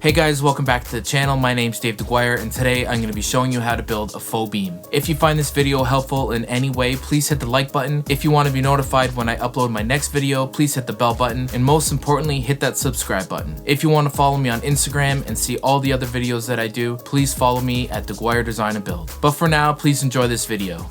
Hey guys, welcome back to the channel. My name's Dave DeGuire, and today I'm going to be showing you how to build a faux beam. If you find this video helpful in any way, please hit the like button. If you want to be notified when I upload my next video, please hit the bell button, and most importantly, hit that subscribe button. If you want to follow me on Instagram and see all the other videos that I do, please follow me at DeGuire Design and Build. But for now, please enjoy this video.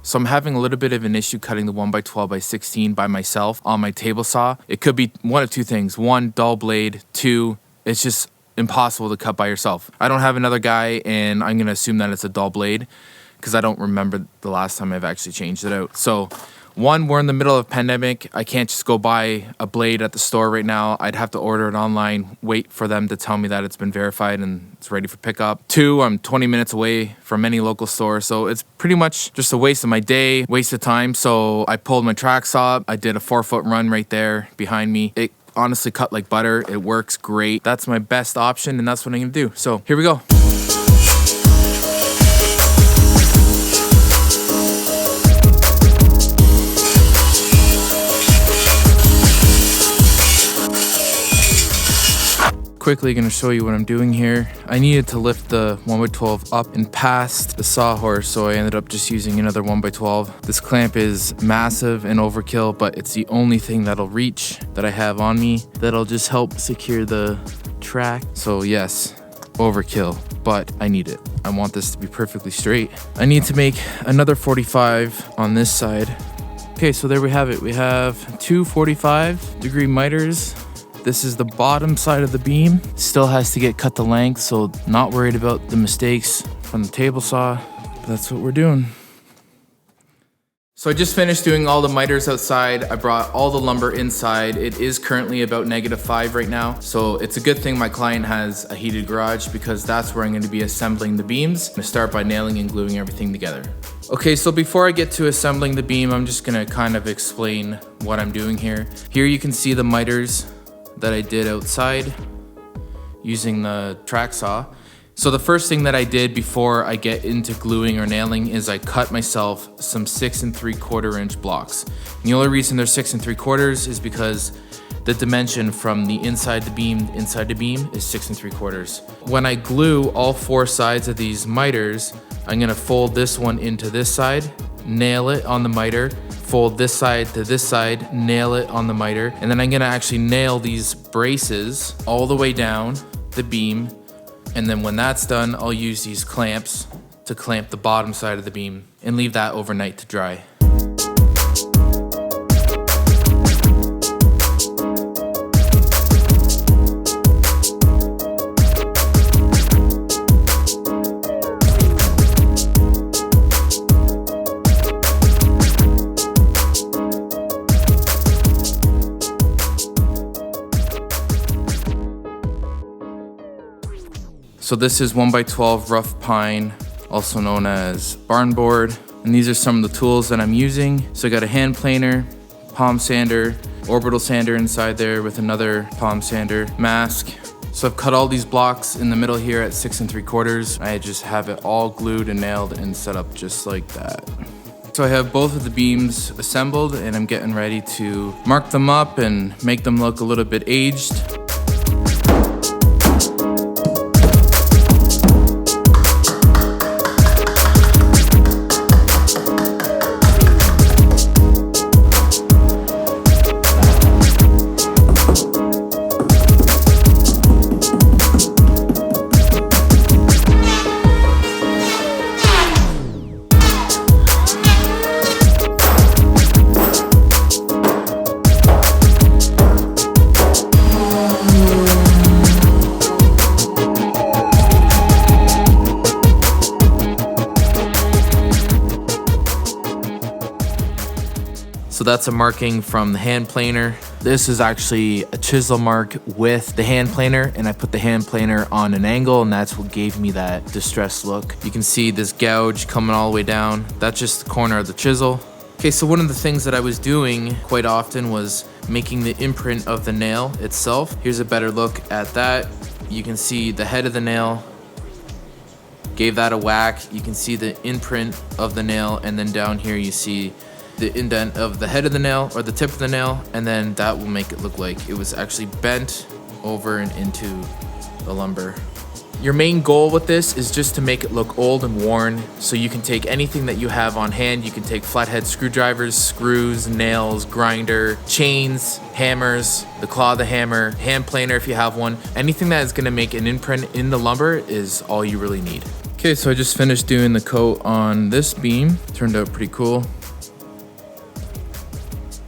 So I'm having a little bit of an issue cutting the 1x12x16 by myself on my table saw. It could be one of two things. One, dull blade. Two, it's just impossible to cut by yourself. I don't have another guy, and I'm gonna assume that it's a dull blade because I don't remember the last time I've actually changed it out. So one, we're in the middle of a pandemic. I can't just go buy a blade at the store right now. I'd have to order it online, wait for them to tell me that it's been verified and it's ready for pickup. Two, I'm 20 minutes away from any local store, so it's pretty much just a waste of my day, waste of time. So I pulled my track saw. I did a 4-foot run right there behind me. It honestly cut like butter. It works great. That's my best option, and that's what I'm gonna do. So here we go. Quickly gonna show you what I'm doing here. I needed to lift the 1x12 up and past the sawhorse, so I ended up just using another 1x12. This clamp is massive and overkill, but it's the only thing that'll reach that I have on me that'll just help secure the track. So yes, overkill, but I need it. I want this to be perfectly straight. I need to make another 45 on this side. Okay, so there we have it. We have two 45-degree miters. This is the bottom side of the beam. Still has to get cut to length, so not worried about the mistakes from the table saw. But that's what we're doing. So I just finished doing all the miters outside. I brought all the lumber inside. It is currently about -5 right now. So it's a good thing my client has a heated garage, because that's where I'm going to be assembling the beams. I'm going to start by nailing and gluing everything together. Okay, so before I get to assembling the beam, I'm just going to kind of explain what I'm doing here. Here you can see the miters that I did outside using the track saw. So the first thing that I did before I get into gluing or nailing is I cut myself some 6 3/4 inch blocks. And the only reason they're 6 3/4 is because the dimension from the inside the beam is 6 3/4. When I glue all 4 sides of these miters, I'm gonna fold this one into this side, nail it on the miter, fold this side to this side, nail it on the miter, and then I'm gonna actually nail these braces all the way down the beam. And then when that's done, I'll use these clamps to clamp the bottom side of the beam and leave that overnight to dry. So this is 1x12 rough pine, also known as barn board. And these are some of the tools that I'm using. So I got a hand planer, palm sander, orbital sander inside there with another palm sander, mask. So I've cut all these blocks in the middle here at 6 3/4. I just have it all glued and nailed and set up just like that. So I have both of the beams assembled, and I'm getting ready to mark them up and make them look a little bit aged. So that's a marking from the hand planer. This is actually a chisel mark with the hand planer, and I put the hand planer on an angle, and that's what gave me that distressed look. You can see this gouge coming all the way down. That's just the corner of the chisel. Okay, so one of the things that I was doing quite often was making the imprint of the nail itself. Here's a better look at that. You can see the head of the nail, gave that a whack. You can see the imprint of the nail, and then down here you see the indent of the head of the nail or the tip of the nail, and then that will make it look like it was actually bent over and into the lumber. Your main goal with this is just to make it look old and worn, so you can take anything that you have on hand. You can take flathead screwdrivers, screws, nails, grinder, chains, hammers, the claw of the hammer, hand planer if you have one. Anything that is going to make an imprint in the lumber is all you really need. Okay, so I just finished doing the coat on this beam. Turned out pretty cool.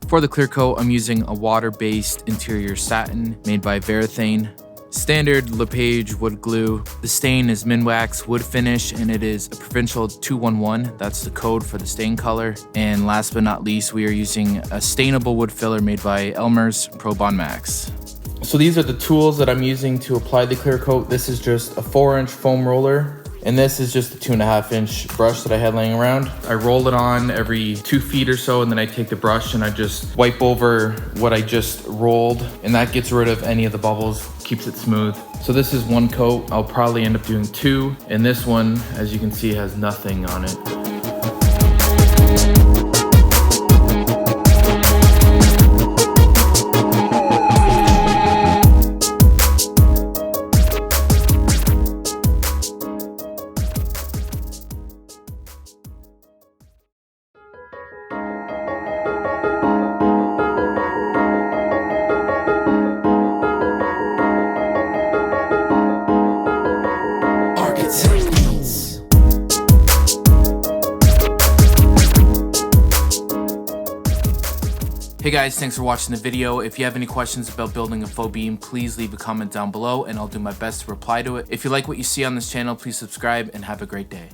For the clear coat, I'm using a water-based interior satin made by Varathane. Standard LePage wood glue. The stain is Minwax wood finish, and it is a provincial 211. That's the code for the stain color. And last but not least, we are using a stainable wood filler made by Elmer's Pro Bond Max. So these are the tools that I'm using to apply the clear coat. This is just a 4-inch foam roller. And this is just a 2.5-inch brush that I had laying around. I roll it on every 2 feet or so, and then I take the brush and I just wipe over what I just rolled, and that gets rid of any of the bubbles, keeps it smooth. So this is one coat. I'll probably end up doing 2, and this one, as you can see, has nothing on it. Hey guys, thanks for watching the video. If you have any questions about building a faux beam, please leave a comment down below and I'll do my best to reply to it. If you like what you see on this channel, please subscribe and have a great day.